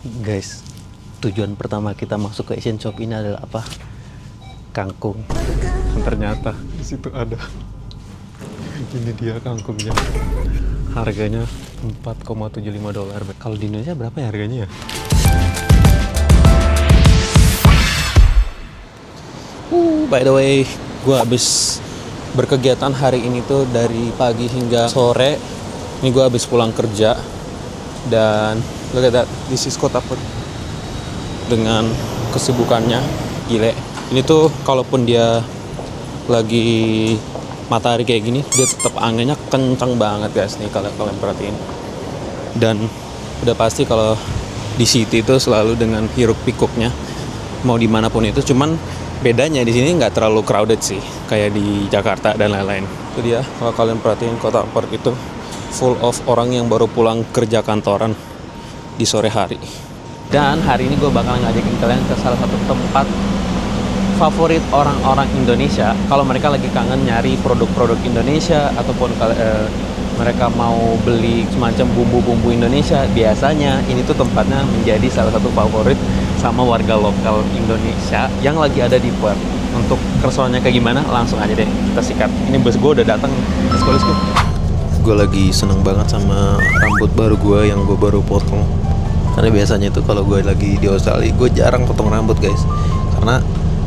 Guys, tujuan pertama kita masuk ke Asian Shop ini adalah apa? Kangkung. Ternyata di situ ada. Ini dia kangkungnya. Harganya $4,75. Kalau di Indonesia berapa ya harganya ya? By the way, gue habis berkegiatan hari ini tuh dari pagi hingga sore. Ini gue habis pulang kerja dan look at that, this is Kota Perth dengan kesibukannya, gile. Ini tuh kalaupun dia lagi matahari kayak gini, dia tetap anginnya kencang banget guys nih kalau kalian perhatiin. Dan udah pasti kalau di city itu selalu dengan hiruk pikuknya, mau dimanapun itu. Cuman bedanya di sini nggak terlalu crowded sih, kayak di Jakarta dan lain-lain. Itu dia, kalau kalian perhatiin Kota Perth itu full of orang yang baru pulang kerja kantoran di sore hari. Dan hari ini gue bakal ngajakin kalian ke salah satu tempat favorit orang-orang Indonesia kalau mereka lagi kangen nyari produk-produk Indonesia ataupun mereka mau beli semacam bumbu-bumbu Indonesia. Biasanya ini tuh tempatnya menjadi salah satu favorit sama warga lokal Indonesia yang lagi ada di Perth. Untuk keseruannya kayak gimana, langsung aja deh kita sikat. Ini bos gue udah datang. Let's go. Gue lagi seneng banget sama rambut baru gue yang gue baru potong. Karena biasanya itu kalau gue lagi di Australia, gue jarang potong rambut guys. Karena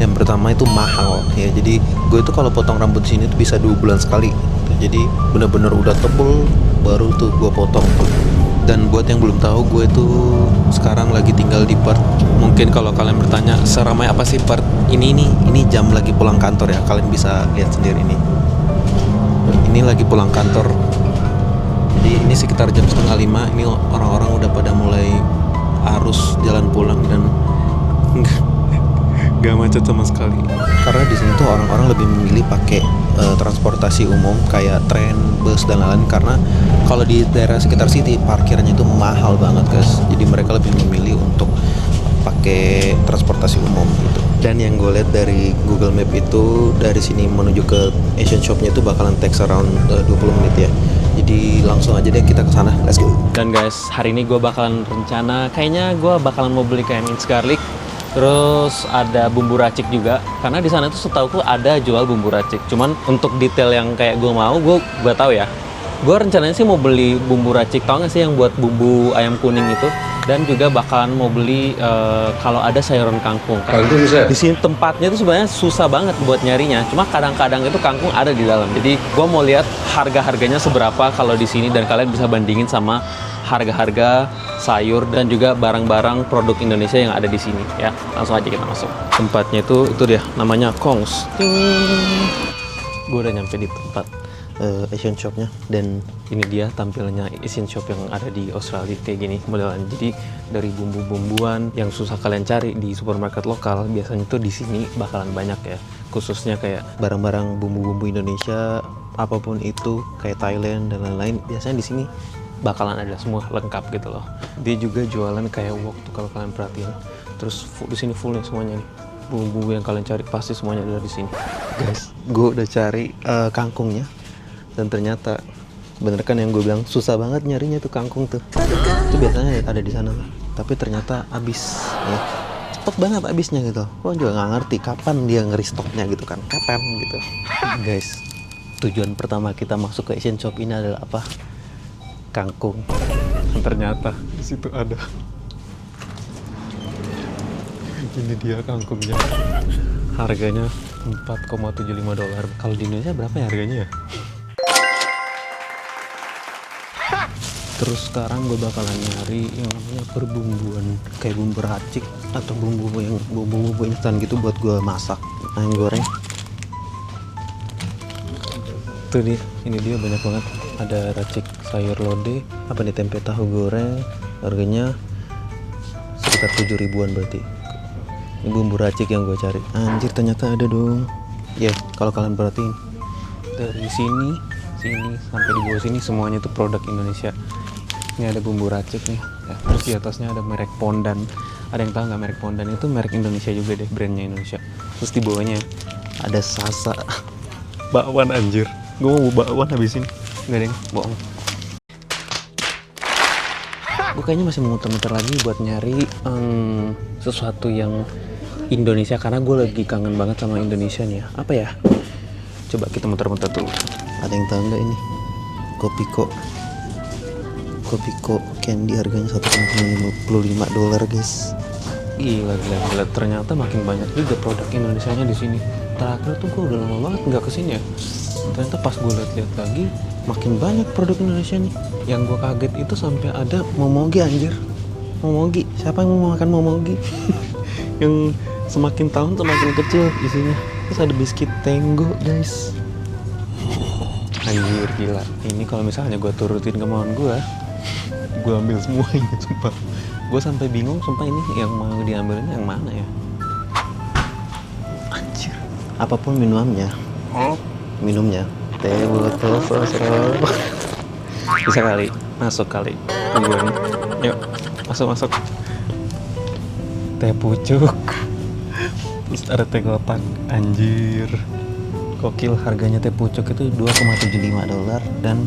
yang pertama itu mahal ya. Jadi gue itu kalau potong rambut sini tuh bisa 2 bulan sekali. Jadi bener-bener udah tebel baru tuh gue potong. Dan buat yang belum tahu, gue tuh sekarang lagi tinggal di Perth. Mungkin kalau kalian bertanya seramai apa sih Perth? Ini jam lagi pulang kantor ya. Kalian bisa lihat sendiri nih. Ini lagi pulang kantor. Jadi ini sekitar jam 4:30. Ini orang-orang udah pada mulai arus jalan pulang dan gak macet sama sekali. Karena di sini tuh orang-orang lebih memilih pakai transportasi umum kayak tren, bus dan lain-lain. Karena kalau di daerah sekitar city parkirnya itu mahal banget guys. Jadi mereka lebih memilih untuk pakai transportasi umum gitu. Dan yang gue lihat dari Google Map itu dari sini menuju ke Asian Shopnya itu bakalan takes around 20 menit ya. Jadi langsung aja deh kita ke sana. Let's go. Dan guys, hari ini gue bakalan rencana kayaknya gue bakalan mau beli kayak minced garlic. Terus ada bumbu racik juga. Karena di sana tuh setahuku ada jual bumbu racik. Cuman untuk detail yang kayak gue mau, gue gak tahu ya. Gue rencananya sih mau beli bumbu racik, tau gak sih yang buat bumbu ayam kuning itu. Dan juga bakalan mau beli kalau ada sayuran kangkung. Di sini tempatnya tuh sebenarnya susah banget buat nyarinya. Cuma kadang-kadang itu kangkung ada di dalam. Jadi gue mau lihat harga-harganya seberapa kalau di sini dan kalian bisa bandingin sama harga-harga sayur dan juga barang-barang produk Indonesia yang ada di sini ya. Langsung aja kita masuk. Tempatnya itu dia namanya Kongs. Gue udah nyampe di tempat Asian Shopnya dan ini dia tampilannya Asian Shop yang ada di Australia kayak gini modelan. Jadi dari bumbu-bumbuan yang susah kalian cari di supermarket lokal biasanya tuh di sini bakalan banyak ya. Khususnya kayak barang-barang bumbu-bumbu Indonesia apapun itu kayak Thailand dan lain-lain biasanya di sini bakalan ada semua lengkap gitu loh. Dia juga jualan kayak wok tuh kalau kalian perhatiin. Terus di sini full nih semuanya nih. Bumbu yang kalian cari pasti semuanya ada di sini. Guys, gue udah cari kangkungnya. Dan ternyata bener kan yang gue bilang susah banget nyarinya tuh kangkung tuh. Itu biasanya ada di sana. Tapi ternyata habis ya. Cepet banget habisnya gitu. Gue juga nggak ngerti kapan dia nge-restocknya gitu kan. Kapan gitu. Guys, tujuan pertama kita masuk ke Asian Shop ini adalah apa? Kangkung. Dan ternyata di situ ada. Ini dia kangkungnya. Harganya $4,75. Kalau di Indonesia berapa ya harganya ya? Terus sekarang gue bakalan nyari yang namanya perbumbuan kayak bumbu racik atau bumbu instan gitu buat gue masak ayam goreng. Tuh dia, ini dia banyak banget. Ada racik sayur lodeh, apa nih tempe tahu goreng, harganya sekitar 7 ribuan berarti. Ini bumbu racik yang gue cari. Anjir ternyata ada dong. Ya kalau kalian perhatiin dari sini sampai di bawah sini semuanya itu produk Indonesia. Ini ada bumbu racik nih ya. Terus di atasnya ada merek Pondan. Ada yang tahu nggak merek Pondan? Itu merek Indonesia juga deh, brandnya Indonesia. Terus di bawahnya ada Sasa. Bakwan anjir. Gue mau bakwan habis ini. Nggak deng, bohong. kayaknya masih muter-muter lagi buat nyari sesuatu yang Indonesia, karena gue lagi kangen banget sama Indonesia nih ya. Apa ya? Coba kita muter-muter dulu. Ada yang tahu nggak ini? Kopiko candy harganya $1,55 guys. Gila. Ternyata makin banyak juga produk Indonesianya di sini. Terakhir tuh gue udah lama banget nggak kesini ya. Ternyata pas gue lihat lagi makin banyak produk Indonesia nih. Yang gue kaget itu sampai ada momogi anjir. Momogi, siapa yang mau makan momogi? Yang semakin tahun semakin kecil isinya. Terus ada biskuit Tenggo guys. Anjir gila. Ini kalau misalnya gue turutin kemauan gue ambil semuanya sumpah. Gue sampai bingung sumpah ini yang mau diambilnya yang mana ya. Anjir. Apapun minumnya teh botol sosro. Bisa kali masuk kali gue nih. Yuk masuk teh pucuk. Terus ada teh kotak. Anjir gokil. Harganya teh pucuk itu $2,75 dan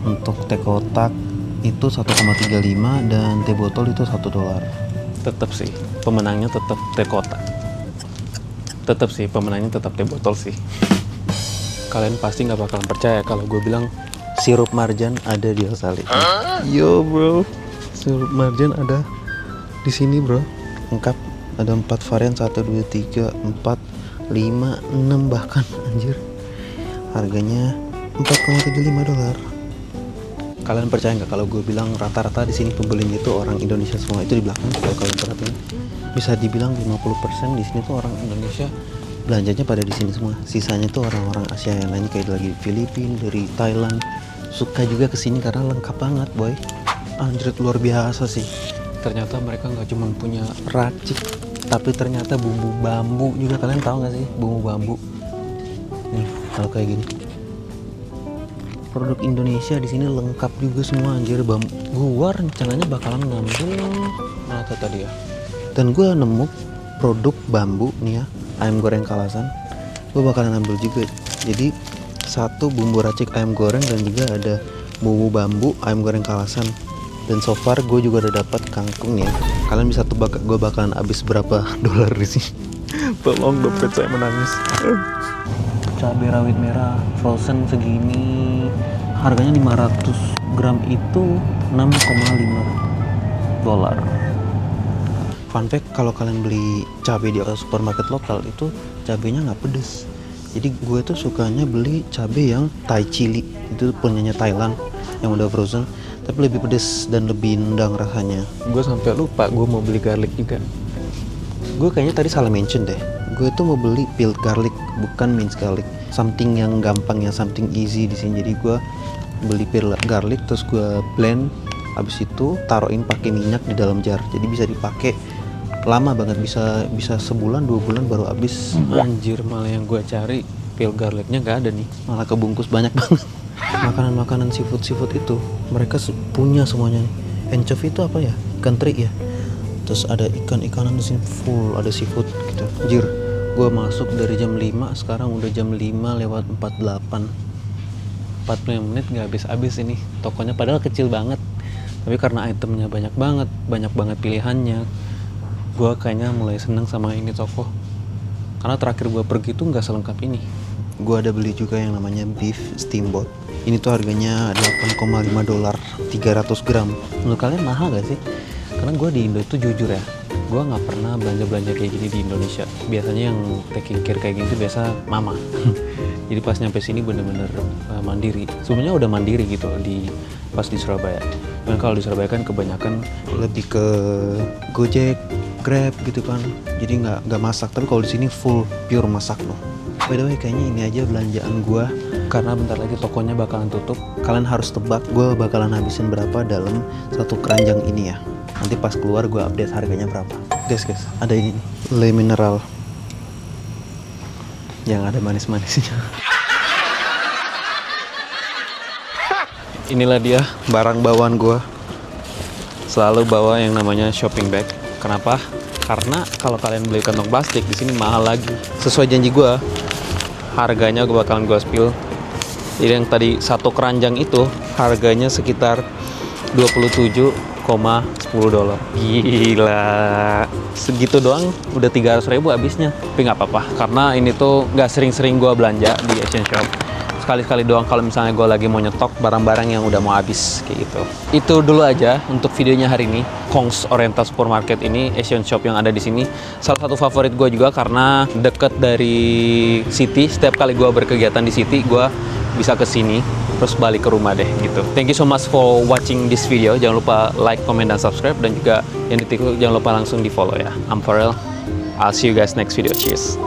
untuk teh kotak itu 1,35 dan teh botol itu $1. Tetap sih pemenangnya tetap teh kotak. Tetap teh botol sih. Kalian pasti nggak bakalan percaya kalau gue bilang sirup marjan ada di Australia. Yo bro, sirup marjan ada di sini bro. Lengkap, ada 4 varian, 1, 2, 3, 4, 5, 6 bahkan anjir. Harganya $4,75. Kalian percaya nggak kalau gue bilang rata-rata di sini pembelinya itu orang Indonesia semua? Itu di belakang kalau kalian perhatiin bisa dibilang 50% di sini tuh orang Indonesia, belanjanya pada di sini semua. Sisanya tuh orang-orang Asia yang lainnya kayak lagi Filipina, dari Thailand, suka juga kesini karena lengkap banget boy. Anjir luar biasa sih. Ternyata mereka nggak cuma punya racik, tapi ternyata bumbu bambu juga. Kalian tahu nggak sih bumbu bambu? Nih kalau kayak gini. Produk Indonesia di sini lengkap juga semua anjir. Gua rencananya bakalan ngambil mana tadi ya. Dan gua nemu produk bambu nih ya, ayam goreng Kalasan. Gua bakalan ambil juga. Jadi satu bumbu racik ayam goreng dan juga ada bumbu bambu ayam goreng Kalasan. Dan so far gue juga udah dapat kangkung ya. Kalian bisa tebak gue bakalan habis berapa $. Di sini. Tolong dompet saya menangis. Cabai rawit merah frozen segini, harganya 500 gram itu $6,5. Fun fact, kalau kalian beli cabai di supermarket lokal itu cabainya nggak pedes. Jadi gue tuh sukanya beli cabai yang Thai chili, itu punyanya Thailand yang udah frozen, tapi lebih pedes dan lebih nendang rasanya. Gue sampai lupa gue mau beli garlic juga. Gue kayaknya tadi salah mention deh. Gue tuh mau beli peeled garlic, bukan minced garlic. Something yang gampang ya, something easy di sini. Jadi gue beli peeled garlic, terus gue blend, habis itu taruhin pakai minyak di dalam jar. Jadi bisa dipakai lama banget, bisa sebulan 2 bulan baru habis. Anjir, malah yang gue cari peeled garlicnya nggak ada nih, malah kebungkus banyak banget. Makanan seafood itu mereka punya semuanya nih. Anchovy itu apa ya? Ikan teri ya. Terus ada ikan-ikanan di sini full, ada seafood gitu. Anjir, gue masuk dari jam 5, sekarang udah jam 5:48. 45 menit gak habis-habis ini. Tokonya padahal kecil banget, tapi karena itemnya banyak banget pilihannya, gue kayaknya mulai seneng sama ini toko. Karena terakhir gue pergi tuh gak selengkap ini. Gue ada beli juga yang namanya beef steamboat. Ini tuh harganya $8,5, 300 gram. Menurut kalian mahal gak sih? Karena gue di Indo itu jujur ya, gue nggak pernah belanja kayak gini di Indonesia. Biasanya yang taking care kayak gini tuh biasa mama. Jadi pas nyampe sini bener-bener mandiri. Sebenarnya udah mandiri gitu pas di Surabaya. Dan kalau di Surabaya kan kebanyakan lebih ke Gojek, Grab gitu kan. Jadi nggak masak. Tapi kalau di sini full pure masak loh. By the way, kayaknya ini aja belanjaan gue, karena bentar lagi tokonya bakalan tutup. Kalian harus tebak gue bakalan habisin berapa dalam satu keranjang ini ya. Nanti pas keluar gue update harganya berapa. Guys, ada ini nih, Le Mineral yang ada manis-manisnya. Inilah dia barang bawaan gue. Selalu bawa yang namanya shopping bag. Kenapa? Karena kalau kalian beli kantong plastik di sini mahal lagi. Sesuai janji gue, harganya gue bakalan gue spill. Jadi yang tadi satu keranjang itu harganya sekitar $27,10. Gila, segitu doang udah 300.000 habisnya. Tapi nggak apa-apa, karena ini tuh nggak sering-sering gue belanja di Asian Shop. Sekali-sekali doang kalau misalnya gue lagi mau nyetok barang-barang yang udah mau habis kayak gitu. Itu dulu aja untuk videonya hari ini. Kongs Oriental Supermarket ini, Asian Shop yang ada di sini, salah satu favorit gue juga karena deket dari City. Setiap kali gue berkegiatan di City, gue bisa ke sini terus balik ke rumah deh gitu. Thank you so much for watching this video. Jangan lupa like, comment, dan subscribe, dan juga yang di TikTok jangan lupa langsung di follow ya. I'm Farel. I'll see you guys next video. Cheers.